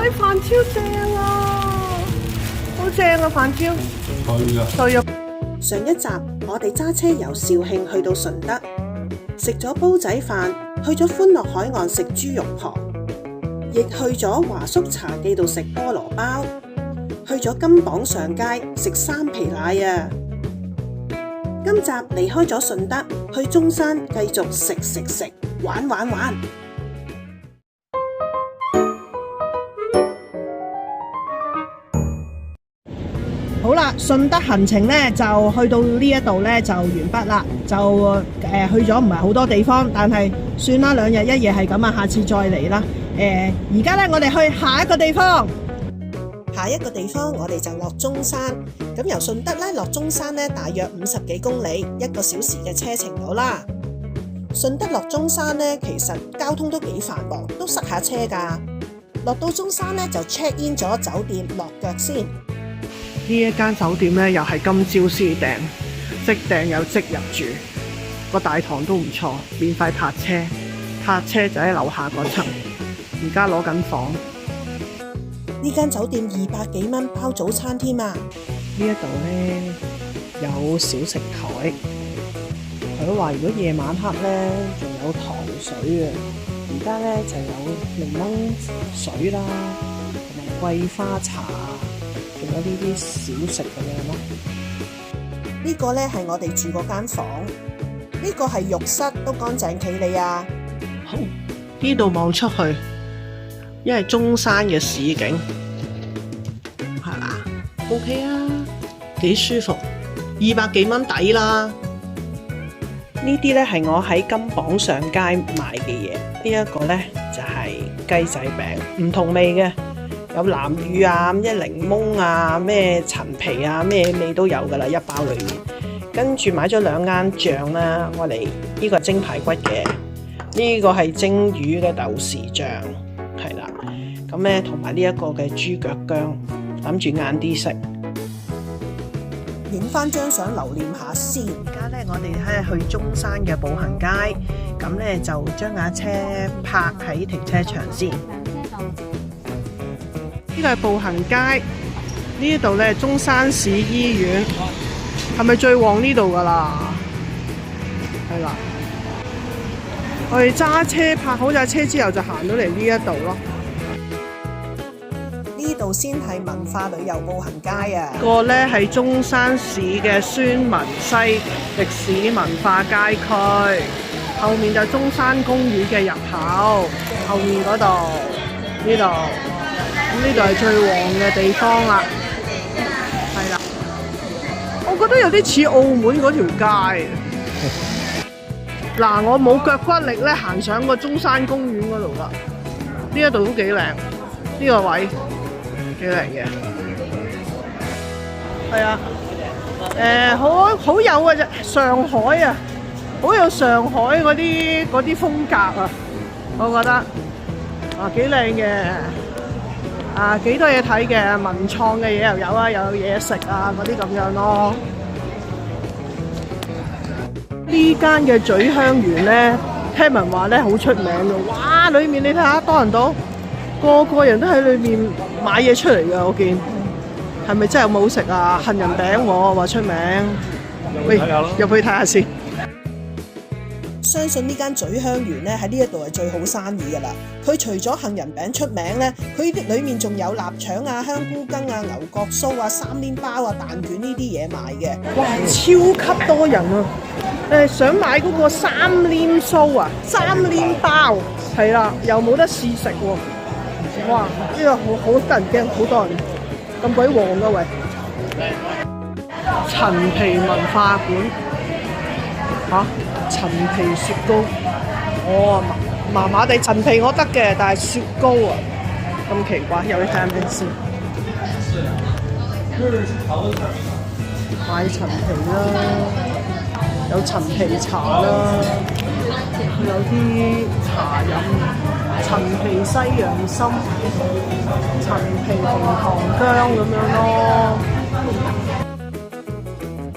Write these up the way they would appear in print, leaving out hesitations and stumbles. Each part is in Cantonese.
喂，飯超正啊，好正啊飯超。係啊。上一集我哋揸車由肇慶去到順德，食咗煲仔飯，去咗歡樂海岸食豬肉婆，亦去咗華叔茶記度食菠蘿包，去咗金榜上街食三皮奶啊！今集離開咗順德，去中山繼續食，玩。好啦，順德行程咧就去到呢一度咧就完畢啦，就去咗唔係好多地方，但係算啦，2日1夜係咁啊，下次再嚟啦。而家咧我哋去下一個地方。下一個地方我哋就落中山，咁由順德咧落中山咧大約50幾公里，1個小時嘅車程到啦。順德落中山咧其實交通都幾繁忙，都塞下車㗎。落到中山咧就 check in 咗酒店落腳先。呢一間酒店咧又係今朝先訂，即訂又即入住，個大堂都唔錯，免費泊車就喺樓下嗰層，而家攞緊房。呢間酒店200幾蚊包早餐添啊！呢一度咧有小食台，佢都話如果夜晚黑咧仲有糖水嘅，而家咧就有檸檬水啦，同埋桂花茶，仲有呢啲小食咁樣咯。呢個咧係我哋住嗰間房，呢個係浴室，都乾淨企理啊！好，呢度望出去，因為中山嘅市景，係嘛 ？OK 啊，幾舒服，200幾蚊抵啦。呢啲咧係我喺金榜上街買嘅嘢，呢一個咧就係雞仔餅，唔同味嘅，有南乳啊、咩檸檬啊、咩陳皮啊，咩味都有噶啦，一包裏面。跟住買咗2間醬啦，我哋呢個係蒸排骨嘅，呢個係蒸魚嘅豆豉醬。係啦，咁咧同埋呢一個嘅豬腳薑，諗住晏啲食。影翻張相留念下先。而家咧我哋係去中山嘅步行街，咁咧就將架車泊喺停車場先。呢個係步行街，呢度咧中山市醫院，係咪最旺呢度噶啦？係啦。我哋揸車泊好架車之後就行到嚟呢一度咯。呢度先係文化旅遊步行街啊！個咧係中山市嘅孫文西歷史文化街區，後面就中山公園嘅入口，後面嗰度呢度，咁呢度係最旺嘅地方啦。係啦，我覺得有啲似澳門嗰條街。嗱，我冇腳骨力咧，行上個中山公園嗰度啦。呢一度都幾靚，呢個位幾靚嘅。係啊，好有啊，上海啊，好有上海嗰啲風格啊，我覺得啊幾靚嘅，啊幾多嘢睇嘅，文創嘅嘢又有啊，有嘢食啊嗰啲咁樣咯。呢間嘅咀香園咧，聽聞話咧好出名嘅，哇！裏面你睇下多人到，個人都喺裏面買嘢出嚟嘅，我見係咪真係有冇食啊？杏仁餅喎，話出名，喂，入去睇下先。相信呢間咀香園咧喺呢一度係最好生意㗎啦。佢除咗杏仁餅出名咧，佢裏面仲有臘腸啊、香菇羹啊、牛角酥啊、三鏈包啊、蛋卷呢啲嘢賣嘅。哇！超級多人啊！想買嗰個三鏈酥啊，三鏈包，係啦，又冇得試食喎。哇！呢個好得人驚，好多人，咁鬼旺㗎喂！陳皮文化館嚇，陳皮雪糕，麻麻地，陳皮我得嘅，但係雪糕啊咁奇怪，有啲睇下咩先。買陳皮啦。有陳皮茶啦，有啲茶飲，陳皮西洋參、陳皮紅糖薑咁樣咯。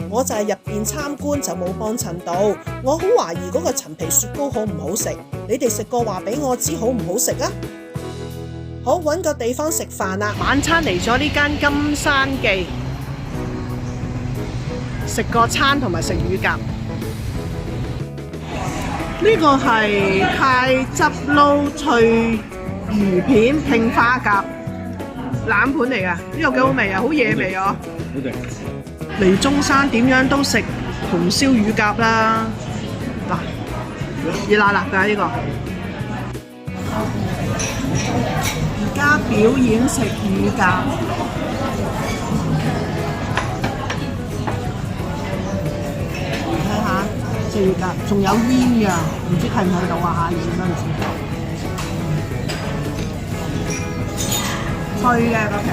我就係入邊參觀就冇幫襯到，我好懷疑嗰個陳皮雪糕好唔好食，你哋食過話俾我知好唔好食啊？好，揾個地方食飯啦。晚餐嚟咗呢間金山記，食個餐同埋食乳鴿。呢個係泰汁撈脆魚片拼花甲冷盤嚟㗎，呢個幾好味啊，好野味啊！好正。嚟中山點樣都食紅燒乳鴿啦，嗱，熱辣辣㗎呢個。而家表演食乳鴿，睇下食乳鴿，仲有煙㗎，唔知睇唔睇到啊？下面都唔知。脆嘅個皮，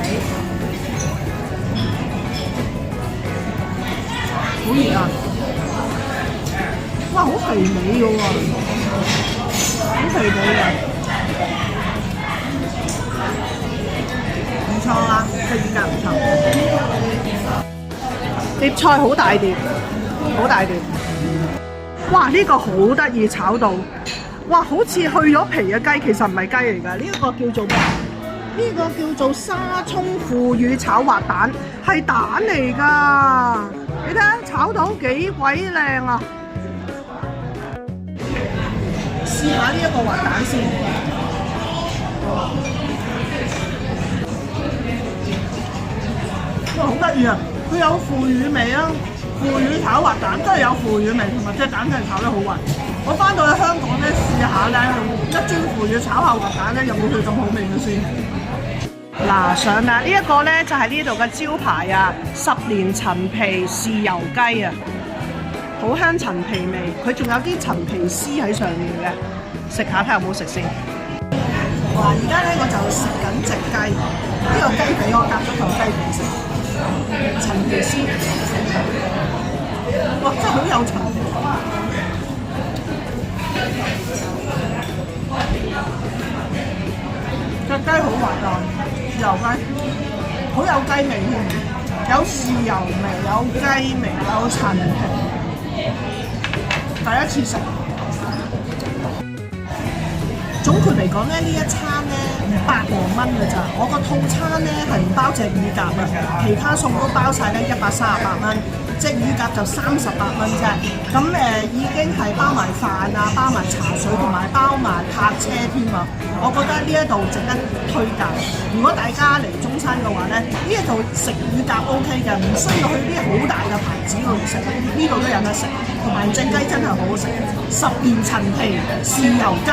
好熱啊！哇，好肥美㗎喎，好肥美啊！唔錯啦，食乳鴿唔錯。碟菜好大碟，好大碟。哇！呢個好得意，炒到，哇！好似去咗皮嘅雞，其實唔係雞嚟㗎。呢一個叫做咩？呢個叫做沙葱腐乳炒滑蛋，係蛋嚟㗎。你睇下炒到幾鬼靚啊！試下呢一個滑蛋先。哇，好得意啊！佢有腐乳味啊，腐乳炒滑蛋真係有腐乳味，同埋隻蛋真係炒得好滑。我翻到去香港咧試下咧，一樽腐乳炒下滑蛋咧，有冇佢咁好味嘅先？嗱，上啦！呢一個咧就係呢度嘅招牌啊，10年陳皮豉油雞啊，好香陳皮味，佢仲有啲陳皮絲喺上面嘅，食下睇下有冇食先。哇！而家咧我就食緊隻雞，呢個雞髀我夾咗嚿雞髀食，陳皮絲，哇！真係好有陳皮。隻雞好滑㗎，豉油雞，好有雞味添，有豉油味，有雞味，有陳皮，第一次食。總括嚟講咧，呢一餐咧100多蚊㗎咋，我個套餐咧係唔包隻乳鴿啊，其他餸都包晒咧138蚊。隻乳鴿就38蚊啫，咁已經係包埋飯啊，包埋茶水同埋包埋泊車添啊！我覺得呢一度值得推介。如果大家嚟中山嘅話咧，呢一度食乳鴿 OK 嘅，唔需要去啲好大嘅牌子嗰度食，呢度都有得食，同埋隻雞真係好好食，10年陳皮豉油雞。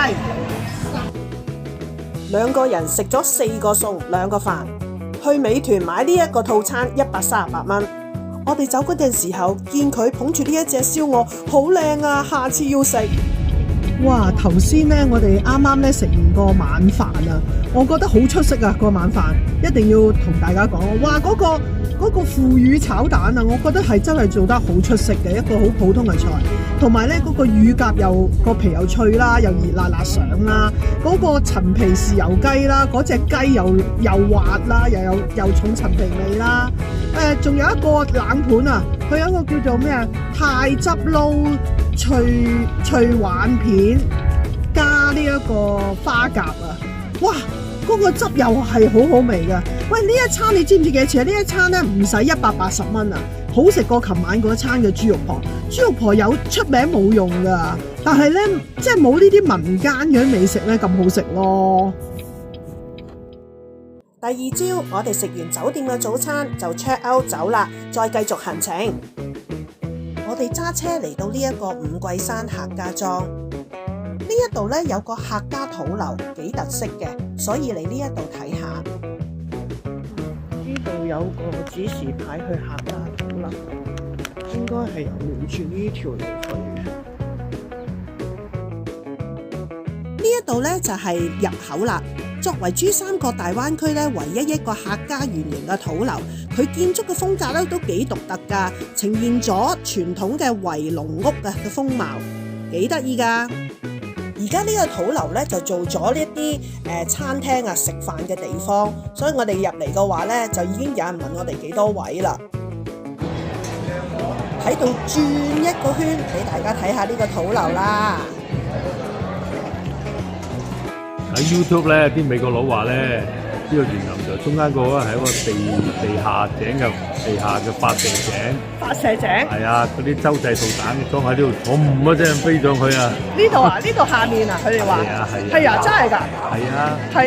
兩個人食咗4個餸2個飯，去美團買呢一個套餐138蚊。我哋走嗰陣時候，見佢捧住呢一隻燒鵝，好靚啊！下次要食。哇！頭先咧，我哋啱啱咧食完個晚飯啊，我覺得好出色啊！個晚飯一定要同大家講，哇！嗰個腐乳炒蛋啊，我覺得係真係做得好出色嘅一個好普通嘅菜，同埋咧嗰個乳鴿又個皮又脆啦，又熱辣辣上啦，嗰個陳皮豉油雞啦，嗰隻雞又滑啦，又重陳皮味啦。仲有一個冷盤啊，佢有一個叫做咩啊？泰汁撈脆丸片加呢一個花甲啊！哇！嗰個汁又係好好味㗎。喂，呢一餐你知唔知幾多錢啊？呢一餐咧唔使180蚊啊，好食過琴晚嗰餐嘅豬肉婆。豬肉婆有出名冇用㗎，但係咧即係冇呢啲民間嘅美食咧咁好食咯。第二朝，我哋食完酒店嘅早餐就 check out 走啦，再繼續行程。我哋揸車嚟到呢一個五桂山客家莊，呢一度咧有個客家土樓，幾特色嘅，所以嚟呢一度睇下。呢度有個指示牌去客家土樓，應該係沿住呢條路去嘅。呢一度咧就係入口啦。作為珠三角大灣區咧唯一一個客家圓形嘅土樓，佢建築嘅風格咧都幾獨特㗎，呈現咗傳統嘅圍籠屋嘅風貌，幾得意㗎。而家呢個土樓咧就做咗呢一啲餐廳啊食飯嘅地方，所以我哋入嚟嘅話咧就已經有人問我哋幾多位啦。喺度轉一個圈俾大家睇下呢個土樓啦。喺 YouTube 咧，啲美國佬話咧，呢個園林就中間嗰個係一個地下嘅發射井。發射井。係啊，嗰啲洲際導彈裝喺呢度，砰一聲飛上去啊！呢度啊？呢度下面啊？佢哋話。係啊，真係㗎。係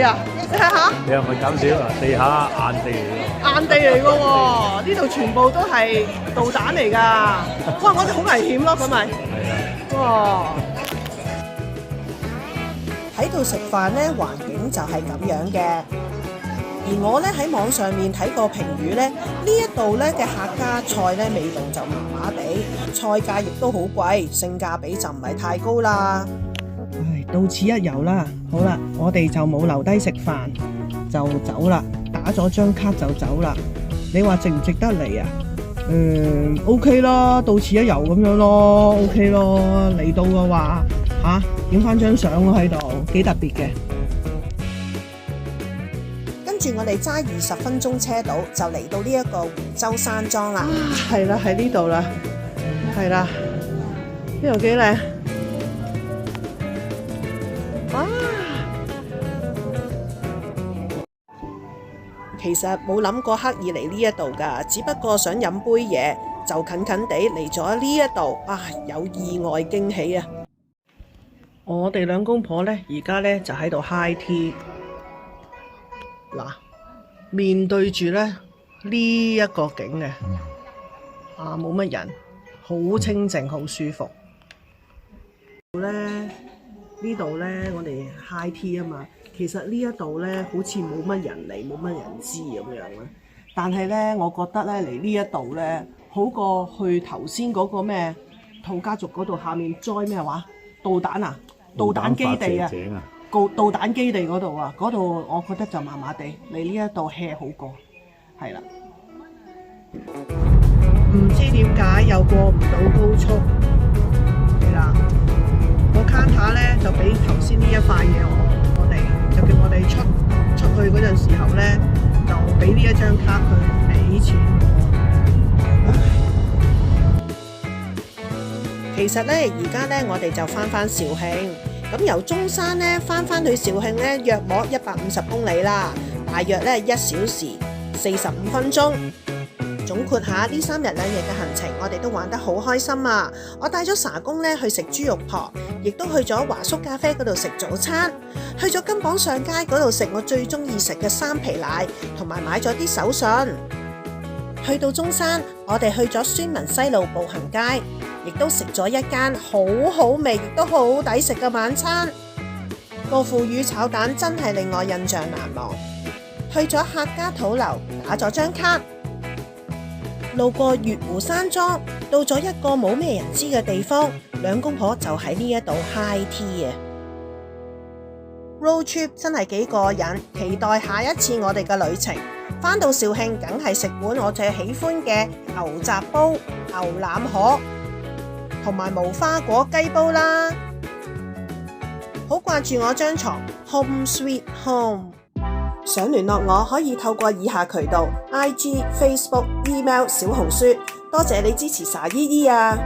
啊，你睇下。你係咪搞笑啊？地下硬地嚟㗎。硬地嚟㗎喎，呢度全部都係導彈嚟㗎。哇！我哋好危險咯，咁咪。係啊。哇！喺度食飯咧，環境就係咁樣嘅。而我咧喺網上面睇過評語咧，呢一度咧嘅客家菜咧味道就麻麻地，菜價亦都好貴，性價比就唔係太高啦。唉，到此一遊啦。好啦，我哋就冇留低食飯，就走啦，打咗張卡就走啦。你話值唔值得嚟啊？OK 啦，到此一遊咁樣咯 ，OK 咯。嚟到嘅話影翻張相喺度，幾特別嘅。跟住我哋揸20分鐘車到，就嚟到呢一個湖州山莊啦。係啦，喺呢度啦，係啦，呢度幾靚。哇！其實冇諗過刻意嚟呢一度㗎，只不過想飲杯嘢，就近近地嚟咗呢一度，有意外驚喜啊！我哋兩公婆咧，而家咧就喺度 high tea。嗱，面對住咧呢一個景嘅，冇乜人，好清靜，好舒服。呢度咧，我哋 high tea 啊嘛。其實呢一度咧，好似冇乜人嚟，冇乜人知咁樣啦。但係咧，我覺得咧嚟呢一度咧，好過去頭先嗰個咩土家族嗰度下面栽咩話導彈啊！導彈基地啊，導彈基地嗰度啊，嗰度我覺得就麻麻地，嚟呢一度 hea 好過，係啦。唔知點解又過唔到高速，係啦。個 counter 咧就俾頭先呢一塊嘢我哋就叫我哋出去嗰陣時候咧，就俾呢一張卡佢俾錢。其實咧，而家咧我哋就翻肇慶，咁由中山咧翻去肇慶咧，約莫150公里啦，大約咧1小時45分鐘。總括下呢3日2夜嘅行程，我哋都玩得好開心啊！我帶咗沙公咧去食豬肉婆，亦都去咗華叔咖啡嗰度食早餐，去咗金榜上街嗰度食我最中意食嘅3皮奶，同埋買咗啲手信。去到中山，我哋去咗宣文西路步行街，亦都食咗一間好好味，亦都好抵食嘅晚餐。個腐乳炒蛋真係令我印象難忘。去咗客家土樓打咗張卡，路過月湖山莊，到咗一個冇咩人知嘅地方，兩公婆就喺呢一度 high tea 啊！Road trip 真係幾過癮，期待下一次我哋嘅旅程。返到肇慶，梗係食碗我最喜歡嘅牛雜煲、牛腩河同埋無花果雞煲啦！好掛住我張床 ，Home Sweet Home。想聯絡我可以透過以下渠道 ：IG、Facebook、Email、小紅書。多謝你支持傻姨姨啊！